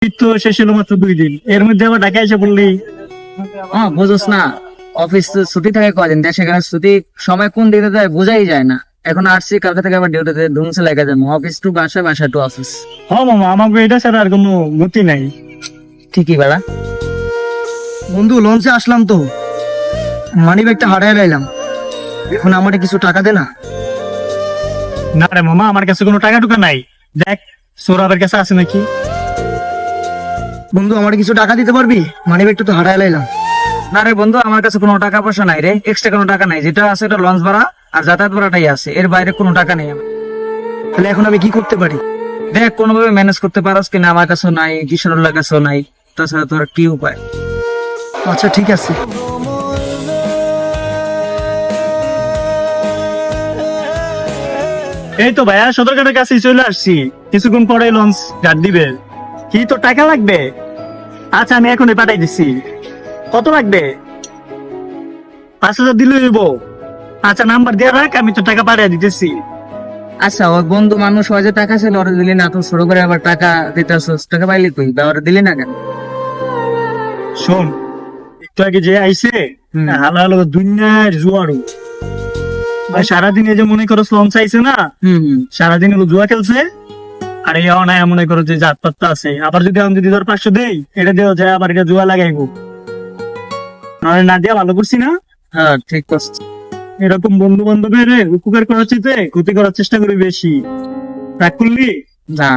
শীত তো শেষ হলো মাত্র 2 দিন, এর মধ্যে আবার ঢাকা এসে পড়লি। বুঝোস না, অফিস তো ছুটি থাকে কদিন, দেশে গেলে ছুটি সময় কোন দিকে যায় বোঝাই যায় না। এখন আসছি, কালকে থেকে আবার ডিউটিতে ধুমসে লেগে যাবো, অফিস টু বাসা, বাসা টু অফিস। মামা, আমাকে এটা ছাড়া আর কোনো গতি নাই। ঠিকই বেড়া। বন্ধু লঞ্চে আসলাম তো, মানি ব্যাগটা হারাই লাইলাম। এখন আমারে কিছু টাকা দে না। না রে মামা, আমার কাছে কোনো টাকা টুকা নাই। দেখ সৌরভের কাছে আছে নাকি। বন্ধু আমারে কিছু টাকা দিতে পারবি? মানি ব্যাগটা তো হারাই লাইলাম। না রে বন্ধু, আমার কাছে কোনো টাকা পয়সা নাই রে, এক্সট্রা কোনো টাকা নাই। যেটা আছে এটা লঞ্চ ভাড়া আর যাতায়াত ভাড়াটাই আছে, এর বাইরে কোনো টাকা নেই আমার। তাহলে এখন আমি কি করতে পারি? দেখ কোনোভাবে ম্যানেজ করতে পারস কিনা, আমার কাছেও নাই, কিশোরের কাছেও নাই, তাছাড়া তোর কি উপায়? আচ্ছা ঠিক আছে। এই তো ভাইয়া সদরঘাটের কাছে চলে আসছি, কিছুক্ষণ পরে লঞ্চ ঘাট দিবে। কি তো টাকা লাগবে? আচ্ছা আমি এখনই পাঠাই দিচ্ছি। কত লাগবে? 5,000 দিলে হইব। আচ্ছা নাম্বার দিয়ে রাখ, আমি তো টাকা পাঠিয়ে দিতেছি। আচ্ছা, ওই বন্ধু মানুষ হয় যে টাকা ছিল, ওরা দিলি না তো, শুরু করে আবার টাকা দিতে আসছিস, টাকা পাইলি তুই বা ওরা দিলি না কেন? শোন, একটু আগে যে আইছে হালো হালো দুনিয়ার জুয়ারু ভাই, সারাদিন এই যে মনে করো লঞ্চ আইছে না, সারাদিন হলো জুয়া খেলছে। আর এই অনায় মনে করো যে জাত পাত্তা আছে, আবার যদি আমি যদি ধর 500 দেই, এটা দেওয়া যায়, আবার এটা জুয়া লাগাইবো। নাহলে না দিয়া ভালো করছি না। হ্যাঁ ঠিক করছিস। এরকম বন্ধু বান্ধবের উপকার করার চেয়ে ক্ষতি করার চেষ্টা করি বেশি। রাগ করলি? না